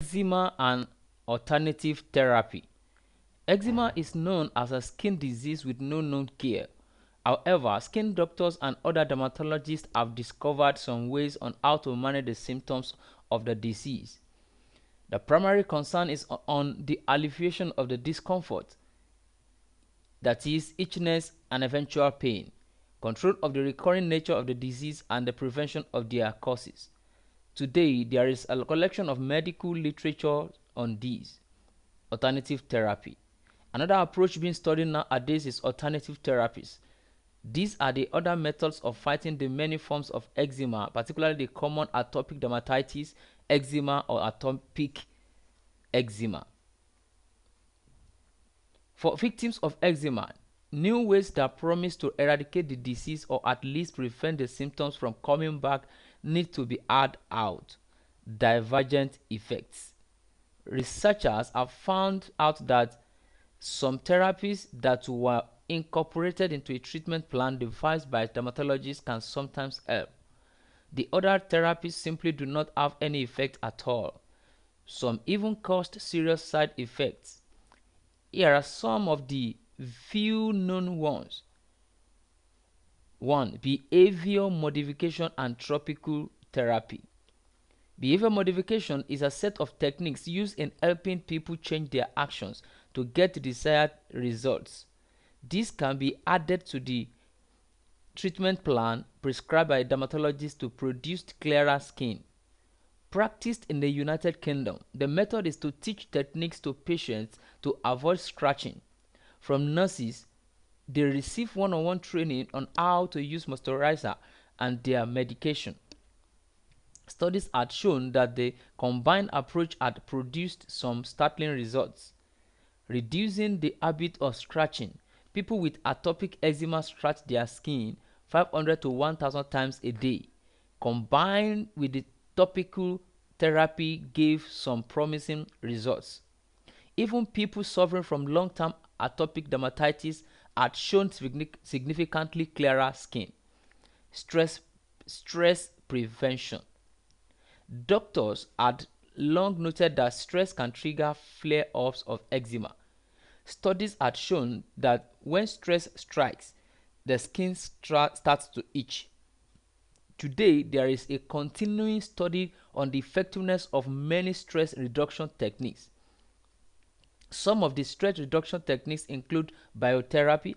Eczema and alternative therapy. Eczema is known as a skin disease with no known cure. However, skin doctors and other dermatologists have discovered some ways on how to manage the symptoms of the disease. The primary concern is on the alleviation of the discomfort, that is, itchiness and eventual pain, control of the recurring nature of the disease, and the prevention of their causes. Today, there is a collection of medical literature on these. Alternative therapy. Another approach being studied nowadays is alternative therapies. These are the other methods of fighting the many forms of eczema, particularly the common atopic dermatitis, eczema, or atopic eczema. For victims of eczema, new ways that promise to eradicate the disease or at least prevent the symptoms from coming back need to be hard out. Divergent effects. Researchers have found out that some therapies that were incorporated into a treatment plan devised by dermatologists can sometimes help. The other therapies simply do not have any effect at all. Some even caused serious side effects. Here are some of the few known ones. 1. Behavior modification and tropical therapy. Behavior modification is a set of techniques used in helping people change their actions to get desired results. This can be added to the treatment plan prescribed by a dermatologist to produce clearer skin. Practiced in the United Kingdom, the method is to teach techniques to patients to avoid scratching. From nurses, they receive one-on-one training on how to use moisturizer and their medication. Studies had shown that the combined approach had produced some startling results. Reducing the habit of scratching. People with atopic eczema scratch their skin 500 to 1000 times a day. Combined with the topical therapy gave some promising results. Even people suffering from long-term atopic dermatitis had shown significantly clearer skin. Stress prevention. Doctors had long noted that stress can trigger flare-ups of eczema. Studies had shown that when stress strikes, the skin starts to itch. Today, there is a continuing study on the effectiveness of many stress reduction techniques. Some of the stress reduction techniques include biotherapy,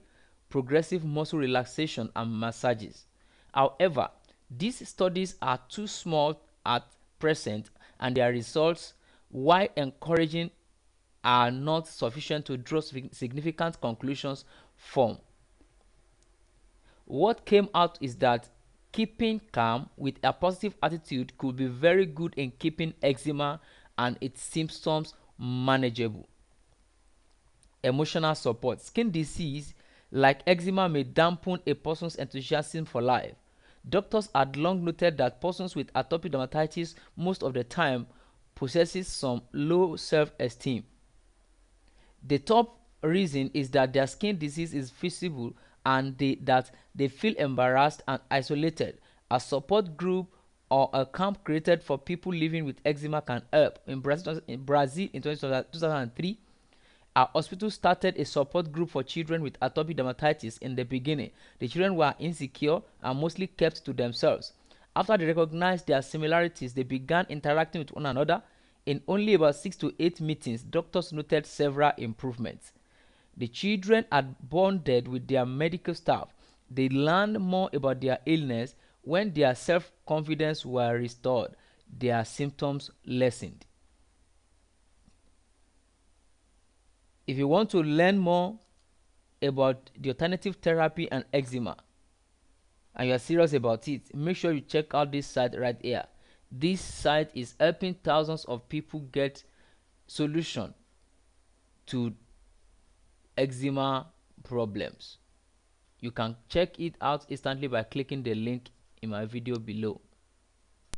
progressive muscle relaxation, and massages. However, these studies are too small at present, and their results, while encouraging, are not sufficient to draw significant conclusions from. What came out is that keeping calm with a positive attitude could be very good in keeping eczema and its symptoms manageable. Emotional support. Skin disease like eczema may dampen a person's enthusiasm for life. Doctors had long noted that persons with atopic dermatitis most of the time possesses some low self-esteem. The top reason is that their skin disease is visible and that they feel embarrassed and isolated. A support group or a camp created for people living with eczema can help. In Brazil in 2003, our hospital started a support group for children with atopic dermatitis. In the beginning, the children were insecure and mostly kept to themselves. After they recognized their similarities, they began interacting with one another. In only about 6 to 8 meetings, doctors noted several improvements. The children had bonded with their medical staff. They learned more about their illness. When their self-confidence was restored, their symptoms lessened. If you want to learn more about the alternative therapy and eczema, and you are serious about it, make sure you check out this site right here. This site is helping thousands of people get solution to eczema problems. You can check it out instantly by clicking the link in my video below.